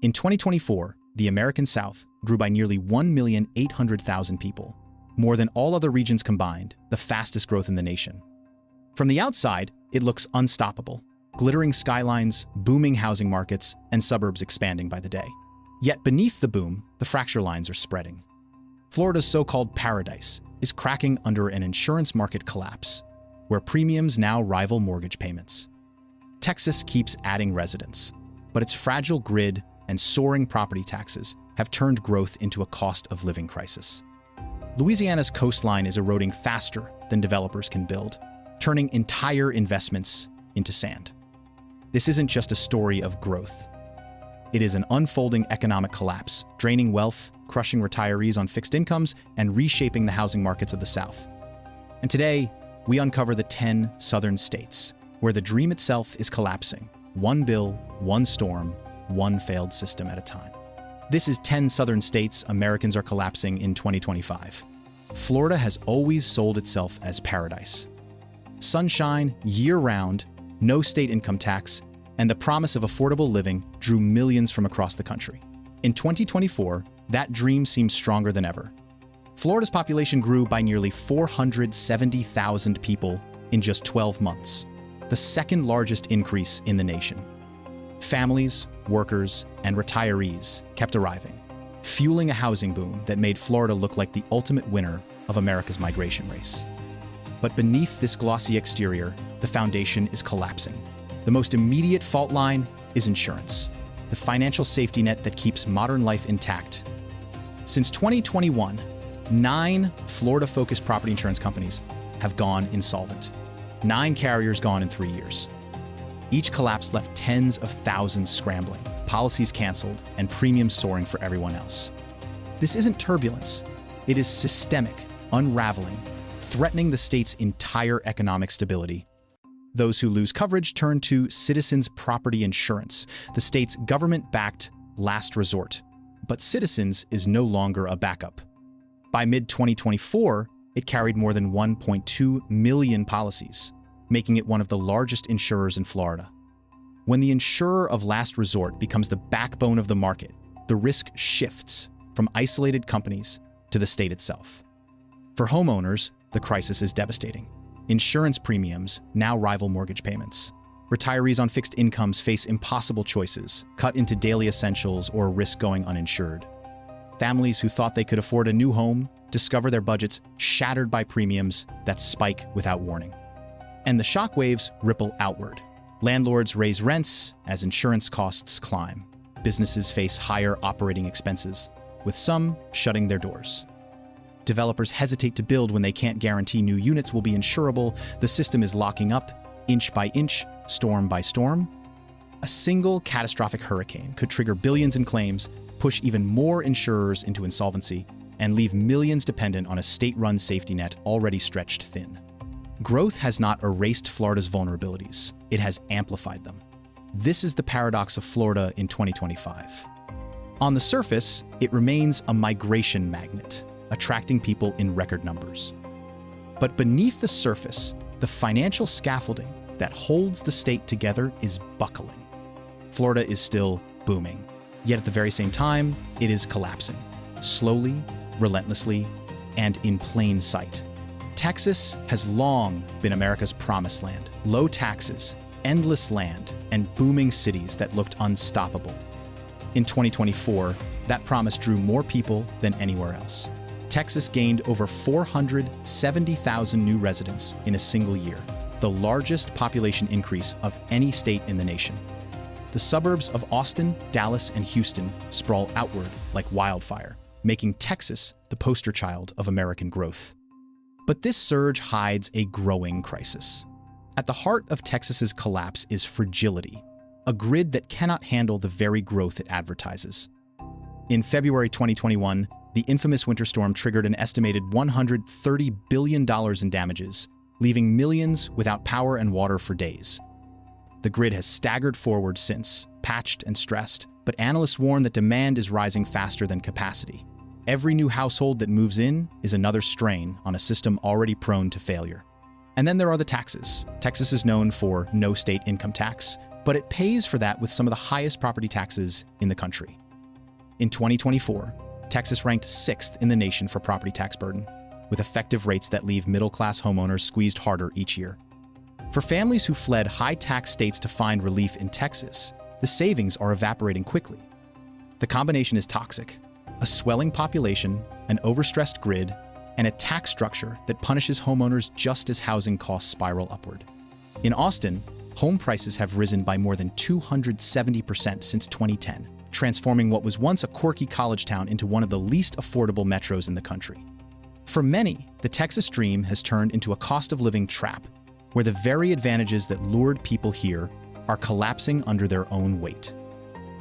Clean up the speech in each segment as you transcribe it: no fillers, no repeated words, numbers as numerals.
In 2024, the American South grew by nearly 1,800,000 people, more than all other regions combined, the fastest growth in the nation. From the outside, it looks unstoppable. Glittering skylines, booming housing markets, and suburbs expanding by the day. Yet beneath the boom, the fracture lines are spreading. Florida's so-called paradise is cracking under an insurance market collapse, where premiums now rival mortgage payments. Texas keeps adding residents, but its fragile grid and soaring property taxes have turned growth into a cost of living crisis. Louisiana's coastline is eroding faster than developers can build, turning entire investments into sand. This isn't just a story of growth. It is an unfolding economic collapse, draining wealth, crushing retirees on fixed incomes, and reshaping the housing markets of the South. And today, we uncover the 10 southern states, where the dream itself is collapsing, one bill, one storm, one failed system at a time. This is 10 southern states Americans are collapsing in 2025. Florida has always sold itself as paradise. Sunshine, year-round, no state income tax, and the promise of affordable living drew millions from across the country. In 2024, that dream seems stronger than ever. Florida's population grew by nearly 470,000 people in just 12 months, the second largest increase in the nation. Families, workers, and retirees kept arriving, fueling a housing boom that made Florida look like the ultimate winner of America's migration race. But beneath this glossy exterior, the foundation is collapsing. The most immediate fault line is insurance, the financial safety net that keeps modern life intact. Since 2021, 9 Florida-focused property insurance companies have gone insolvent. 9 carriers gone in 3 years. Each collapse left tens of thousands scrambling, policies canceled, and premiums soaring for everyone else. This isn't turbulence. It is systemic, unraveling, threatening the state's entire economic stability. Those who lose coverage turn to Citizens Property Insurance, the state's government-backed last resort. But Citizens is no longer a backup. By mid-2024, it carried more than 1.2 million policies, making it one of the largest insurers in Florida. When the insurer of last resort becomes the backbone of the market, the risk shifts from isolated companies to the state itself. For homeowners, the crisis is devastating. Insurance premiums now rival mortgage payments. Retirees on fixed incomes face impossible choices, cut into daily essentials or risk going uninsured. Families who thought they could afford a new home discover their budgets shattered by premiums that spike without warning. And the shockwaves ripple outward. Landlords raise rents as insurance costs climb. Businesses face higher operating expenses, with some shutting their doors. Developers hesitate to build when they can't guarantee new units will be insurable. The system is locking up, inch by inch, storm by storm. A single catastrophic hurricane could trigger billions in claims, push even more insurers into insolvency, and leave millions dependent on a state-run safety net already stretched thin. Growth has not erased Florida's vulnerabilities. It has amplified them. This is the paradox of Florida in 2025. On the surface, it remains a migration magnet, attracting people in record numbers. But beneath the surface, the financial scaffolding that holds the state together is buckling. Florida is still booming, yet at the very same time, it is collapsing, slowly, relentlessly, and in plain sight. Texas has long been America's promised land, low taxes, endless land, and booming cities that looked unstoppable. In 2024, that promise drew more people than anywhere else. Texas gained over 470,000 new residents in a single year, the largest population increase of any state in the nation. The suburbs of Austin, Dallas, and Houston sprawl outward like wildfire, making Texas the poster child of American growth. But this surge hides a growing crisis. At the heart of Texas's collapse is fragility, a grid that cannot handle the very growth it advertises. In February 2021, the infamous winter storm triggered an estimated $130 billion in damages, leaving millions without power and water for days. The grid has staggered forward since, patched and stressed, but analysts warn that demand is rising faster than capacity. Every new household that moves in is another strain on a system already prone to failure. And then there are the taxes. Texas is known for no state income tax, But it pays for that with some of the highest property taxes in the country. In 2024, Texas ranked 6th in the nation for property tax burden, with effective rates that leave middle-class homeowners squeezed harder each year. For families who fled high-tax states to find relief in Texas, the savings are evaporating quickly. The combination is toxic: a swelling population, an overstressed grid, and a tax structure that punishes homeowners just as housing costs spiral upward. In Austin, home prices have risen by more than 270% since 2010, transforming what was once a quirky college town into one of the least affordable metros in the country. For many, the Texas dream has turned into a cost-of-living trap, where the very advantages that lured people here are collapsing under their own weight.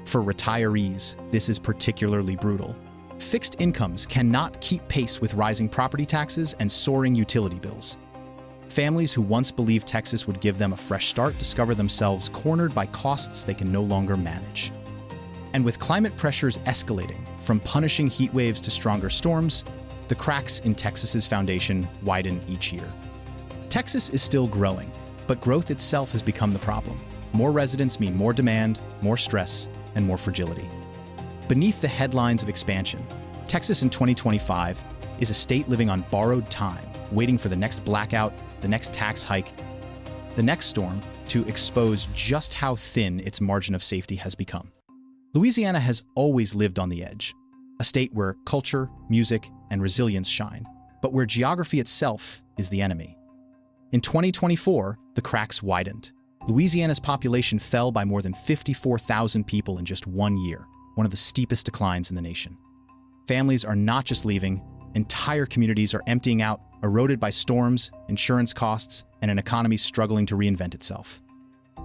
For retirees, this is particularly brutal. Fixed incomes cannot keep pace with rising property taxes and soaring utility bills. Families who once believed Texas would give them a fresh start discover themselves cornered by costs they can no longer manage. And with climate pressures escalating, from punishing heat waves to stronger storms, the cracks in Texas's foundation widen each year. Texas is still growing, but growth itself has become the problem. More residents mean more demand, more stress, and more fragility. Beneath the headlines of expansion, Texas in 2025 is a state living on borrowed time, waiting for the next blackout, the next tax hike, the next storm to expose just how thin its margin of safety has become. Louisiana has always lived on the edge, a state where culture, music, and resilience shine, but where geography itself is the enemy. In 2024, the cracks widened. Louisiana's population fell by more than 54,000 people in just 1 year, one of the steepest declines in the nation. Families are not just leaving, entire communities are emptying out, eroded by storms, insurance costs, and an economy struggling to reinvent itself.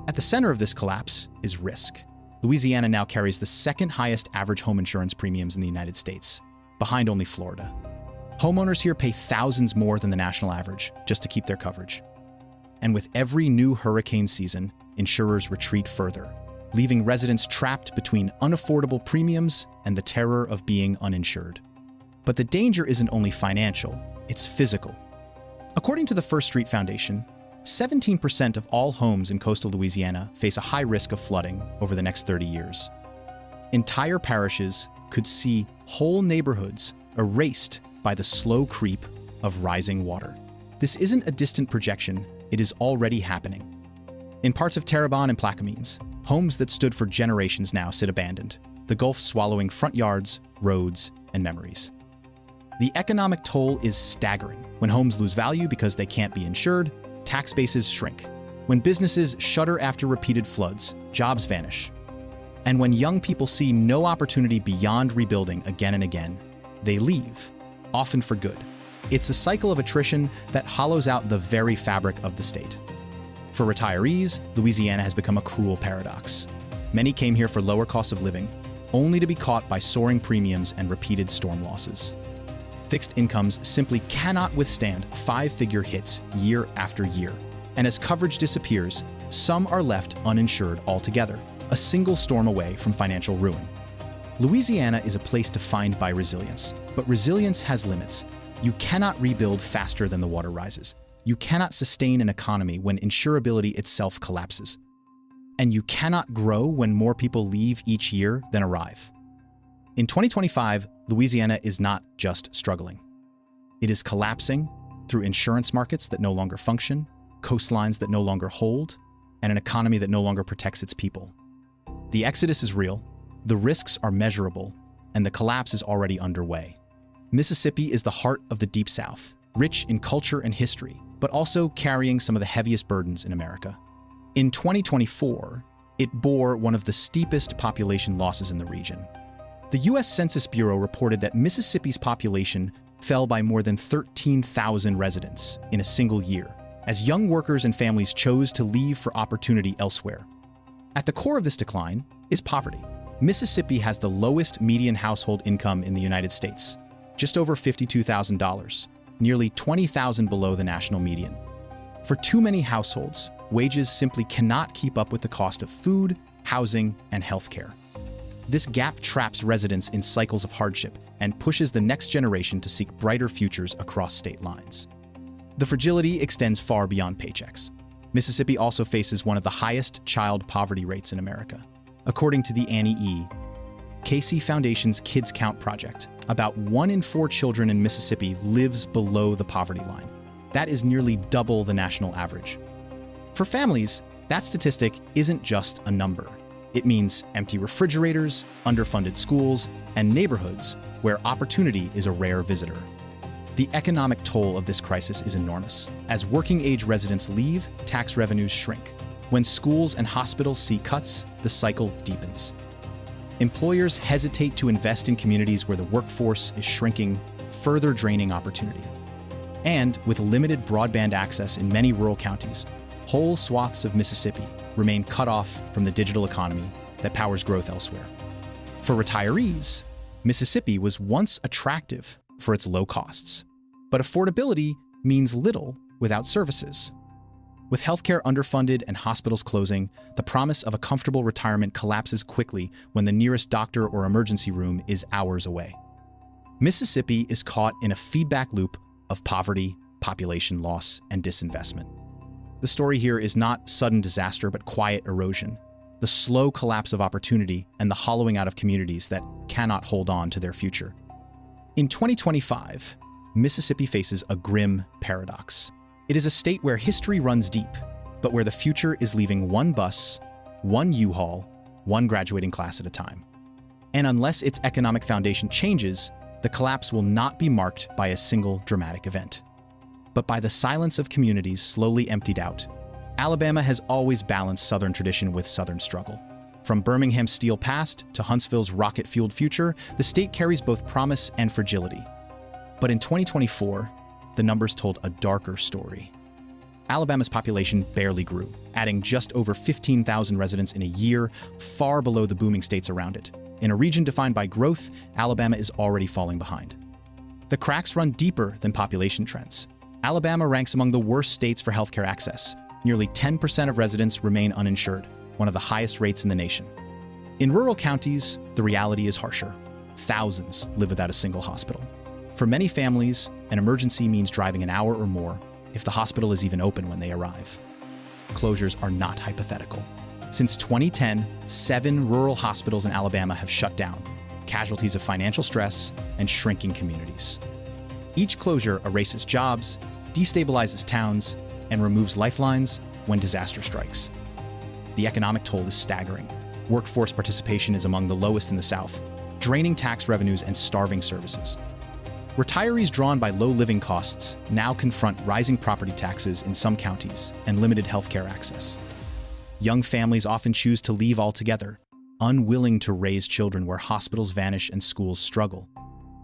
At the center of this collapse is risk. Louisiana now carries the second highest average home insurance premiums in the United States, behind only Florida. Homeowners here pay thousands more than the national average just to keep their coverage. And with every new hurricane season, insurers retreat further, leaving residents trapped between unaffordable premiums and the terror of being uninsured. But the danger isn't only financial, it's physical. According to the First Street Foundation, 17% of all homes in coastal Louisiana face a high risk of flooding over the next 30 years. Entire parishes could see whole neighborhoods erased by the slow creep of rising water. This isn't a distant projection, it is already happening. In parts of Terrebonne and Plaquemines, homes that stood for generations now sit abandoned, the Gulf swallowing front yards, roads, and memories. The economic toll is staggering. When homes lose value because they can't be insured, tax bases shrink. When businesses shutter after repeated floods, jobs vanish. And when young people see no opportunity beyond rebuilding again and again, they leave, often for good. It's a cycle of attrition that hollows out the very fabric of the state. For retirees, Louisiana has become a cruel paradox. Many came here for lower cost of living, only to be caught by soaring premiums and repeated storm losses. Fixed incomes simply cannot withstand five-figure hits year after year. And as coverage disappears, some are left uninsured altogether, a single storm away from financial ruin. Louisiana is a place defined by resilience, but resilience has limits. You cannot rebuild faster than the water rises. You cannot sustain an economy when insurability itself collapses. And you cannot grow when more people leave each year than arrive. In 2025, Louisiana is not just struggling. It is collapsing through insurance markets that no longer function, coastlines that no longer hold, and an economy that no longer protects its people. The exodus is real, the risks are measurable, and the collapse is already underway. Mississippi is the heart of the Deep South, rich in culture and history, but also carrying some of the heaviest burdens in America. In 2024, it bore one of the steepest population losses in the region. The U.S. Census Bureau reported that Mississippi's population fell by more than 13,000 residents in a single year, as young workers and families chose to leave for opportunity elsewhere. At the core of this decline is poverty. Mississippi has the lowest median household income in the United States, just over $52,000, nearly $20,000 below the national median. For too many households, wages simply cannot keep up with the cost of food, housing, and healthcare. This gap traps residents in cycles of hardship and pushes the next generation to seek brighter futures across state lines. The fragility extends far beyond paychecks. Mississippi also faces one of the highest child poverty rates in America. According to the Annie E. Casey Foundation's Kids Count project, about 1 in 4 children in Mississippi lives below the poverty line. That is nearly double the national average. For families, that statistic isn't just a number. It means empty refrigerators, underfunded schools, and neighborhoods where opportunity is a rare visitor. The economic toll of this crisis is enormous. As working-age residents leave, tax revenues shrink. When schools and hospitals see cuts, the cycle deepens. Employers hesitate to invest in communities where the workforce is shrinking, further draining opportunity. And with limited broadband access in many rural counties, whole swaths of Mississippi remain cut off from the digital economy that powers growth elsewhere. For retirees, Mississippi was once attractive for its low costs. But affordability means little without services. With healthcare underfunded and hospitals closing, the promise of a comfortable retirement collapses quickly when the nearest doctor or emergency room is hours away. Mississippi is caught in a feedback loop of poverty, population loss, and disinvestment. The story here is not sudden disaster, but quiet erosion, the slow collapse of opportunity, and the hollowing out of communities that cannot hold on to their future. In 2025, Mississippi faces a grim paradox. It is a state where history runs deep, but where the future is leaving one bus, one U-Haul, one graduating class at a time. And unless its economic foundation changes, the collapse will not be marked by a single dramatic event, but by the silence of communities slowly emptied out. Alabama has always balanced Southern tradition with Southern struggle. From Birmingham's steel past to Huntsville's rocket-fueled future, the state carries both promise and fragility. But in 2024, the numbers told a darker story. Alabama's population barely grew, adding just over 15,000 residents in a year, far below the booming states around it. In a region defined by growth, Alabama is already falling behind. The cracks run deeper than population trends. Alabama ranks among the worst states for healthcare access. Nearly 10% of residents remain uninsured, one of the highest rates in the nation. In rural counties, the reality is harsher. Thousands live without a single hospital. For many families, an emergency means driving an hour or more, if the hospital is even open when they arrive. Closures are not hypothetical. Since 2010, 7 rural hospitals in Alabama have shut down, casualties of financial stress and shrinking communities. Each closure erases jobs, destabilizes towns, and removes lifelines when disaster strikes. The economic toll is staggering. Workforce participation is among the lowest in the South, draining tax revenues and starving services. Retirees drawn by low living costs now confront rising property taxes in some counties and limited healthcare access. Young families often choose to leave altogether, unwilling to raise children where hospitals vanish and schools struggle.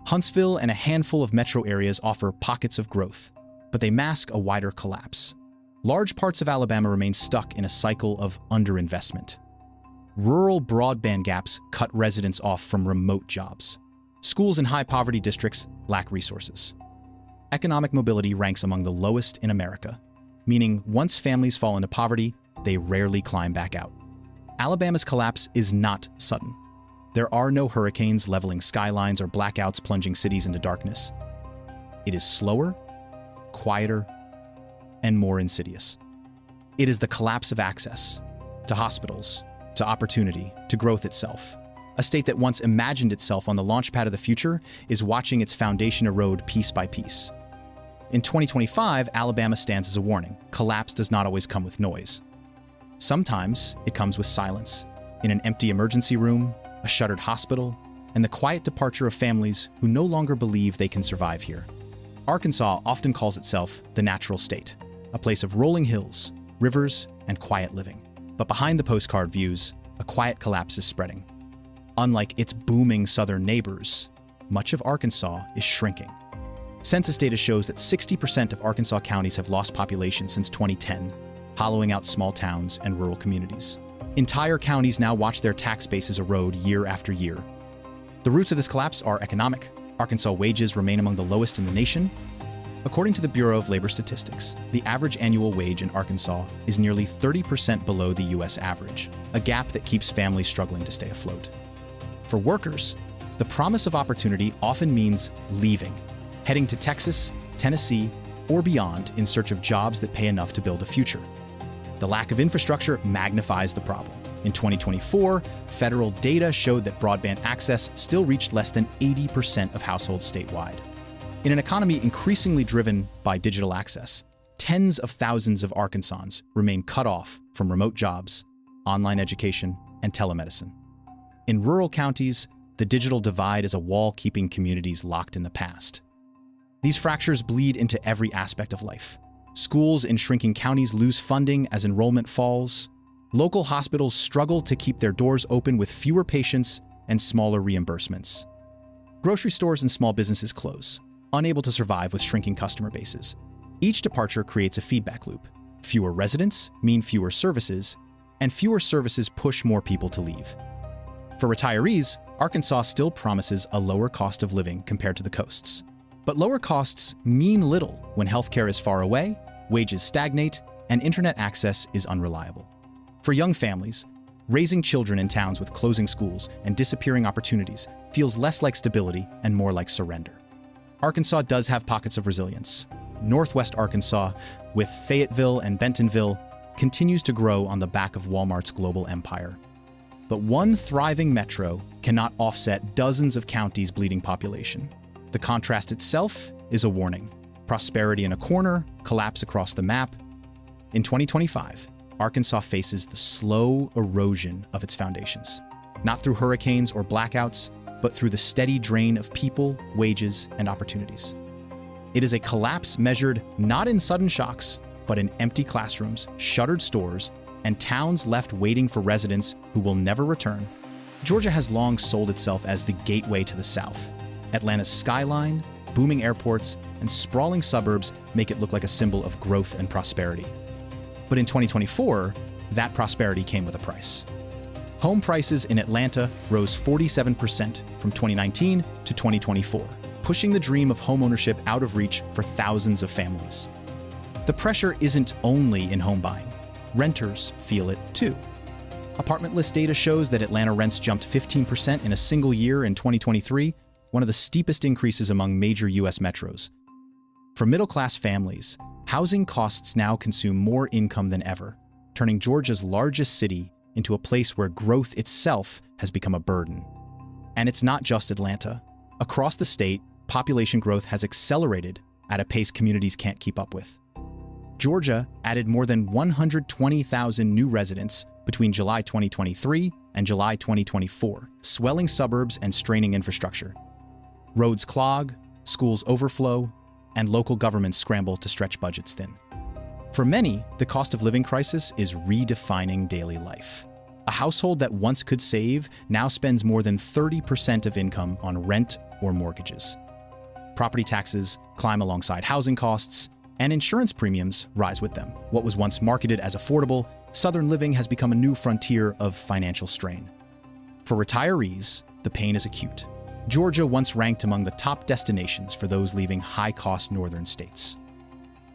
Huntsville and a handful of metro areas offer pockets of growth, but they mask a wider collapse. Large parts of Alabama remain stuck in a cycle of underinvestment. Rural broadband gaps cut residents off from remote jobs. Schools in high-poverty districts lack resources. Economic mobility ranks among the lowest in America, meaning once families fall into poverty, they rarely climb back out. Alabama's collapse is not sudden. There are no hurricanes leveling skylines or blackouts plunging cities into darkness. It is slower, quieter, and more insidious. It is the collapse of access to hospitals, to opportunity, to growth itself. A state that once imagined itself on the launchpad of the future is watching its foundation erode piece by piece. In 2025, Alabama stands as a warning. Collapse does not always come with noise. Sometimes it comes with silence, in an empty emergency room, a shuttered hospital, and the quiet departure of families who no longer believe they can survive here. Arkansas often calls itself the natural state, a place of rolling hills, rivers, and quiet living. But behind the postcard views, a quiet collapse is spreading. Unlike its booming southern neighbors, much of Arkansas is shrinking. Census data shows that 60% of Arkansas counties have lost population since 2010, hollowing out small towns and rural communities. Entire counties now watch their tax bases erode year after year. The roots of this collapse are economic. Arkansas wages remain among the lowest in the nation. According to the Bureau of Labor Statistics, the average annual wage in Arkansas is nearly 30% below the U.S. average, a gap that keeps families struggling to stay afloat. For workers, the promise of opportunity often means leaving, heading to Texas, Tennessee, or beyond in search of jobs that pay enough to build a future. The lack of infrastructure magnifies the problem. In 2024, federal data showed that broadband access still reached less than 80% of households statewide. In an economy increasingly driven by digital access, tens of thousands of Arkansans remain cut off from remote jobs, online education, and telemedicine. In rural counties, the digital divide is a wall keeping communities locked in the past. These fractures bleed into every aspect of life. Schools in shrinking counties lose funding as enrollment falls. Local hospitals struggle to keep their doors open with fewer patients and smaller reimbursements. Grocery stores and small businesses close, unable to survive with shrinking customer bases. Each departure creates a feedback loop. Fewer residents mean fewer services, and fewer services push more people to leave. For retirees, Arkansas still promises a lower cost of living compared to the coasts. But lower costs mean little when healthcare is far away, wages stagnate, and internet access is unreliable. For young families, raising children in towns with closing schools and disappearing opportunities feels less like stability and more like surrender. Arkansas does have pockets of resilience. Northwest Arkansas, with Fayetteville and Bentonville, continues to grow on the back of Walmart's global empire. But one thriving metro cannot offset dozens of counties' bleeding population. The contrast itself is a warning. Prosperity in a corner, collapse across the map. In 2025, Arkansas faces the slow erosion of its foundations, not through hurricanes or blackouts, but through the steady drain of people, wages, and opportunities. It is a collapse measured not in sudden shocks, but in empty classrooms, shuttered stores, and towns left waiting for residents who will never return. Georgia has long sold itself as the gateway to the South. Atlanta's skyline, booming airports, and sprawling suburbs make it look like a symbol of growth and prosperity. But in 2024, that prosperity came with a price. Home prices in Atlanta rose 47% from 2019 to 2024, pushing the dream of homeownership out of reach for thousands of families. The pressure isn't only in home buying. Renters feel it too. Apartment List data shows that Atlanta rents jumped 15% in a single year in 2023, one of the steepest increases among major U.S. metros. For middle-class families, housing costs now consume more income than ever, turning Georgia's largest city into a place where growth itself has become a burden. And it's not just Atlanta. Across the state, population growth has accelerated at a pace communities can't keep up with. Georgia added more than 120,000 new residents between July 2023 and July 2024, swelling suburbs and straining infrastructure. Roads clog, schools overflow, and local governments scramble to stretch budgets thin. For many, the cost of living crisis is redefining daily life. A household that once could save now spends more than 30% of income on rent or mortgages. Property taxes climb alongside housing costs, and insurance premiums rise with them. What was once marketed as affordable, Southern living has become a new frontier of financial strain. For retirees, the pain is acute. Georgia once ranked among the top destinations for those leaving high-cost northern states.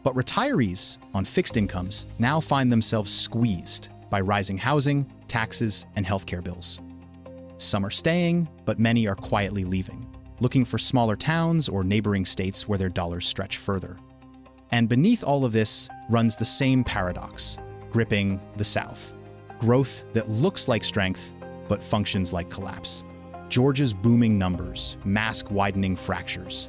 But retirees on fixed incomes now find themselves squeezed by rising housing, taxes, and healthcare bills. Some are staying, but many are quietly leaving, looking for smaller towns or neighboring states where their dollars stretch further. And beneath all of this runs the same paradox, gripping the South. Growth that looks like strength, but functions like collapse. Georgia's booming numbers mask widening fractures.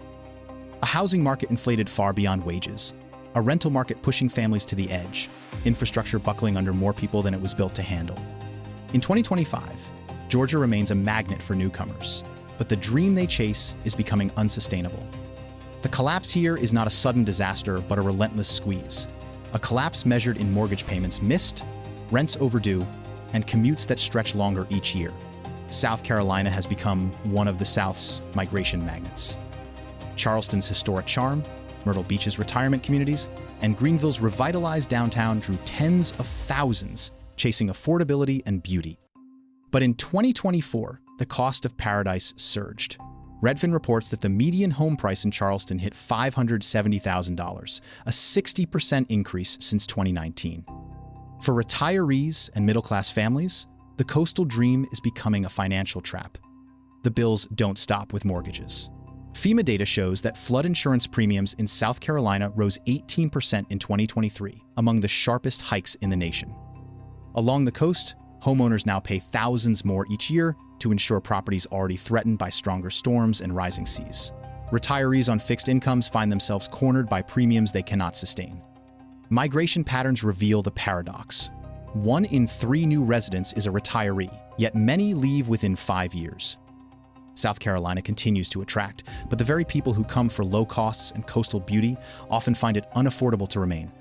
A housing market inflated far beyond wages. A rental market pushing families to the edge. Infrastructure buckling under more people than it was built to handle. In 2025, Georgia remains a magnet for newcomers, but the dream they chase is becoming unsustainable. The collapse here is not a sudden disaster, but a relentless squeeze. A collapse measured in mortgage payments missed, rents overdue, and commutes that stretch longer each year. South Carolina has become one of the South's migration magnets. Charleston's historic charm, Myrtle Beach's retirement communities, and Greenville's revitalized downtown drew tens of thousands, chasing affordability and beauty. But in 2024, the cost of paradise surged. Redfin reports that the median home price in Charleston hit $570,000, a 60% increase since 2019. For retirees and middle-class families, the coastal dream is becoming a financial trap. The bills don't stop with mortgages. FEMA data shows that flood insurance premiums in South Carolina rose 18% in 2023, among the sharpest hikes in the nation. Along the coast, homeowners now pay thousands more each year to insure properties already threatened by stronger storms and rising seas. Retirees on fixed incomes find themselves cornered by premiums they cannot sustain. Migration patterns reveal the paradox. 1 in 3 new residents is a retiree, yet many leave within 5 years. South Carolina continues to attract, but the very people who come for low costs and coastal beauty often find it unaffordable to remain.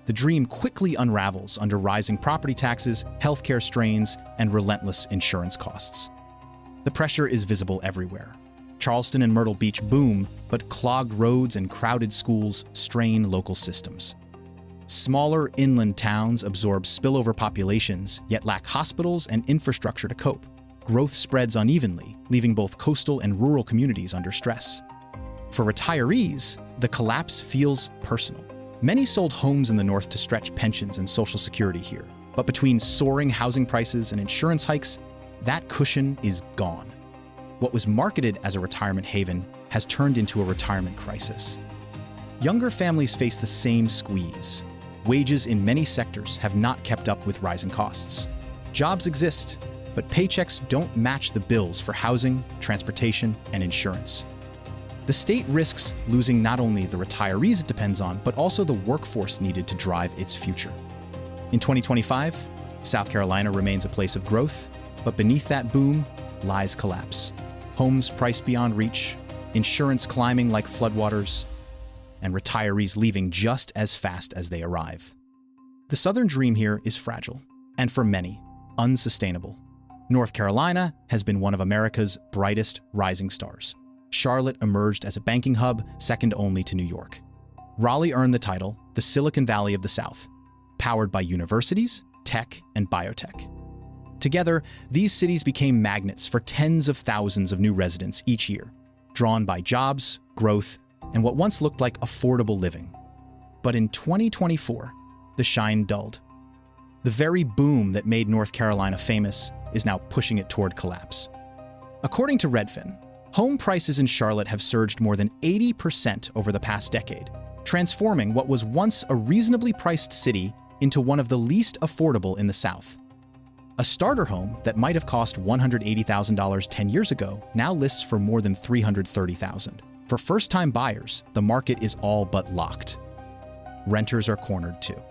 The dream quickly unravels under rising property taxes, healthcare strains, and relentless insurance costs. The pressure is visible everywhere. Charleston and Myrtle Beach boom, but clogged roads and crowded schools strain local systems. Smaller inland towns absorb spillover populations, yet lack hospitals and infrastructure to cope. Growth spreads unevenly, leaving both coastal and rural communities under stress. For retirees, the collapse feels personal. Many sold homes in the north to stretch pensions and Social Security here, but between soaring housing prices and insurance hikes, that cushion is gone. What was marketed as a retirement haven has turned into a retirement crisis. Younger families face the same squeeze. Wages in many sectors have not kept up with rising costs. Jobs exist, but paychecks don't match the bills for housing, transportation, and insurance. The state risks losing not only the retirees it depends on, but also the workforce needed to drive its future. In 2025, South Carolina remains a place of growth, but beneath that boom lies collapse. Homes priced beyond reach, insurance climbing like floodwaters, and retirees leaving just as fast as they arrive. The Southern dream here is fragile, and for many, unsustainable. North Carolina has been one of America's brightest rising stars. Charlotte emerged as a banking hub, second only to New York. Raleigh earned the title, the Silicon Valley of the South, powered by universities, tech, and biotech. Together, these cities became magnets for tens of thousands of new residents each year, drawn by jobs, growth, and what once looked like affordable living. But in 2024, the shine dulled. The very boom that made North Carolina famous is now pushing it toward collapse. According to Redfin, home prices in Charlotte have surged more than 80% over the past decade, transforming what was once a reasonably priced city into one of the least affordable in the South. A starter home that might have cost $180,000 10 years ago now lists for more than $330,000. For first-time buyers, the market is all but locked. Renters are cornered too.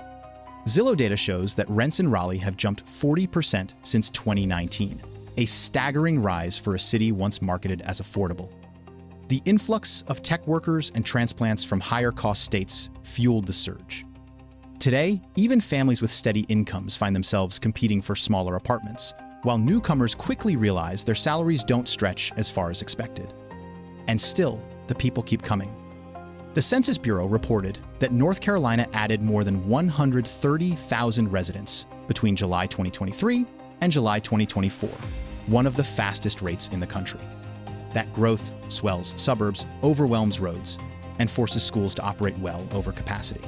Zillow data shows that rents in Raleigh have jumped 40% since 2019, a staggering rise for a city once marketed as affordable. The influx of tech workers and transplants from higher-cost states fueled the surge. Today, even families with steady incomes find themselves competing for smaller apartments, while newcomers quickly realize their salaries don't stretch as far as expected. And still, the people keep coming. The Census Bureau reported that North Carolina added more than 130,000 residents between July 2023 and July 2024, one of the fastest rates in the country. That growth swells suburbs, overwhelms roads, and forces schools to operate well over capacity.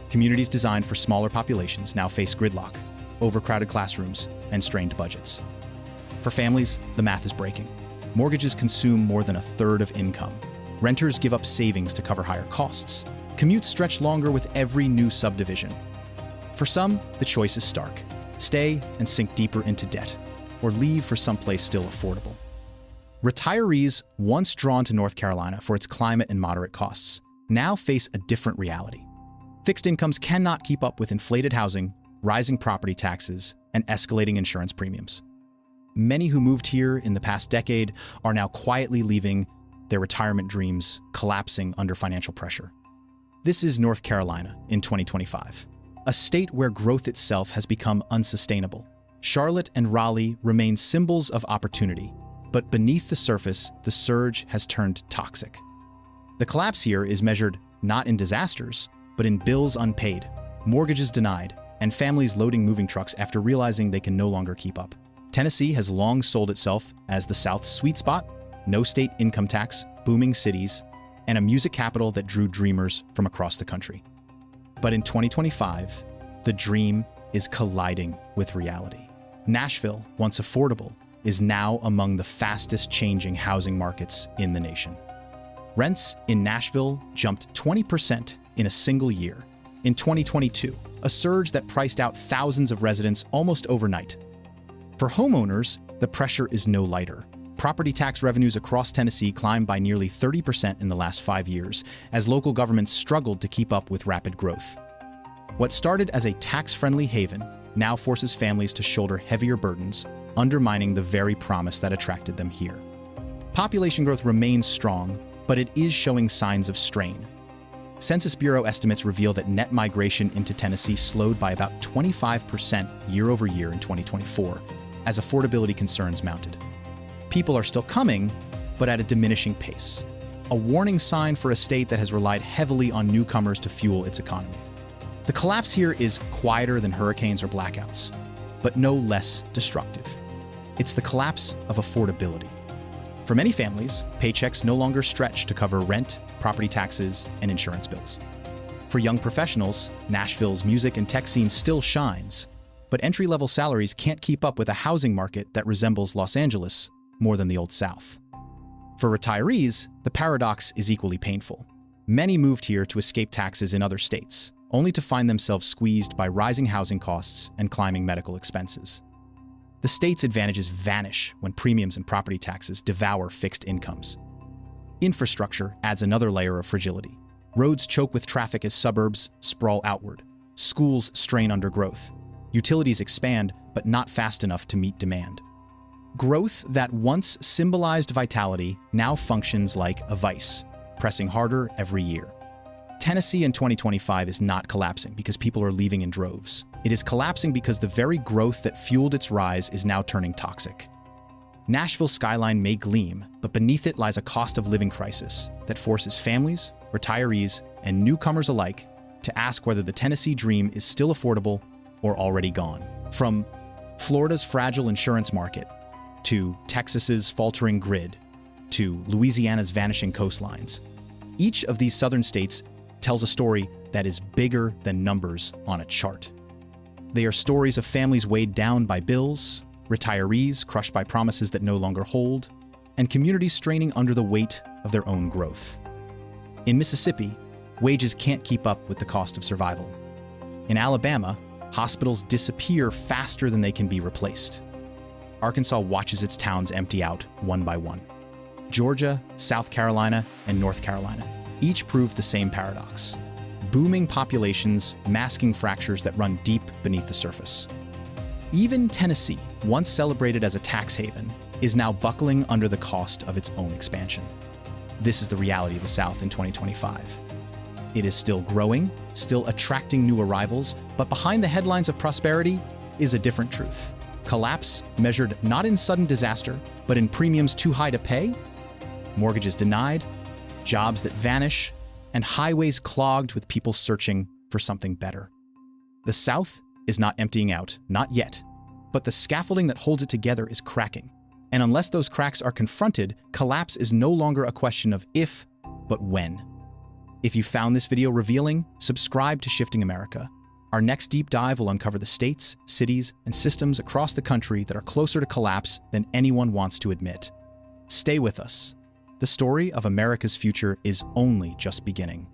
Communities designed for smaller populations now face gridlock, overcrowded classrooms, and strained budgets. For families, the math is breaking. Mortgages consume more than a third of income. Renters give up savings to cover higher costs. Commutes stretch longer with every new subdivision. For some, the choice is stark. Stay and sink deeper into debt, or leave for someplace still affordable. Retirees, once drawn to North Carolina for its climate and moderate costs, now face a different reality. Fixed incomes cannot keep up with inflated housing, rising property taxes, and escalating insurance premiums. Many who moved here in the past decade are now quietly leaving, their retirement dreams collapsing under financial pressure. This is North Carolina in 2025, a state where growth itself has become unsustainable. Charlotte and Raleigh remain symbols of opportunity, but beneath the surface, the surge has turned toxic. The collapse here is measured not in disasters, but in bills unpaid, mortgages denied, and families loading moving trucks after realizing they can no longer keep up. Tennessee has long sold itself as the South's sweet spot, no state income tax, booming cities, and a music capital that drew dreamers from across the country. But in 2025, the dream is colliding with reality. Nashville, once affordable, is now among the fastest changing housing markets in the nation. Rents in Nashville jumped 20% in a single year. In 2022, a surge that priced out thousands of residents almost overnight. For homeowners, the pressure is no lighter. Property tax revenues across Tennessee climbed by nearly 30% in the last 5 years, as local governments struggled to keep up with rapid growth. What started as a tax-friendly haven now forces families to shoulder heavier burdens, undermining the very promise that attracted them here. Population growth remains strong, but it is showing signs of strain. Census Bureau estimates reveal that net migration into Tennessee slowed by about 25% year-over-year in 2024, as affordability concerns mounted. People are still coming, but at a diminishing pace. A warning sign for a state that has relied heavily on newcomers to fuel its economy. The collapse here is quieter than hurricanes or blackouts, but no less destructive. It's the collapse of affordability. For many families, paychecks no longer stretch to cover rent, property taxes, and insurance bills. For young professionals, Nashville's music and tech scene still shines, but entry-level salaries can't keep up with a housing market that resembles Los Angeles more than the Old South. For retirees, the paradox is equally painful. Many moved here to escape taxes in other states, only to find themselves squeezed by rising housing costs and climbing medical expenses. The state's advantages vanish when premiums and property taxes devour fixed incomes. Infrastructure adds another layer of fragility. Roads choke with traffic as suburbs sprawl outward. Schools strain under growth. Utilities expand, but not fast enough to meet demand. Growth that once symbolized vitality now functions like a vice, pressing harder every year. Tennessee in 2025 is not collapsing because people are leaving in droves. It is collapsing because the very growth that fueled its rise is now turning toxic. Nashville's skyline may gleam, but beneath it lies a cost of living crisis that forces families, retirees, and newcomers alike to ask whether the Tennessee dream is still affordable or already gone. From Florida's fragile insurance market, to Texas's faltering grid, to Louisiana's vanishing coastlines, each of these southern states tells a story that is bigger than numbers on a chart. They are stories of families weighed down by bills, retirees crushed by promises that no longer hold, and communities straining under the weight of their own growth. In Mississippi, wages can't keep up with the cost of survival. In Alabama, hospitals disappear faster than they can be replaced. Arkansas watches its towns empty out one by one. Georgia, South Carolina, and North Carolina each prove the same paradox. Booming populations masking fractures that run deep beneath the surface. Even Tennessee, once celebrated as a tax haven, is now buckling under the cost of its own expansion. This is the reality of the South in 2025. It is still growing, still attracting new arrivals, but behind the headlines of prosperity is a different truth. Collapse measured not in sudden disaster, but in premiums too high to pay, mortgages denied, jobs that vanish, and highways clogged with people searching for something better. The South is not emptying out, not yet, but the scaffolding that holds it together is cracking. And unless those cracks are confronted, collapse is no longer a question of if, but when. If you found this video revealing, subscribe to Shifting America. Our next deep dive will uncover the states, cities, and systems across the country that are closer to collapse than anyone wants to admit. Stay with us. The story of America's future is only just beginning.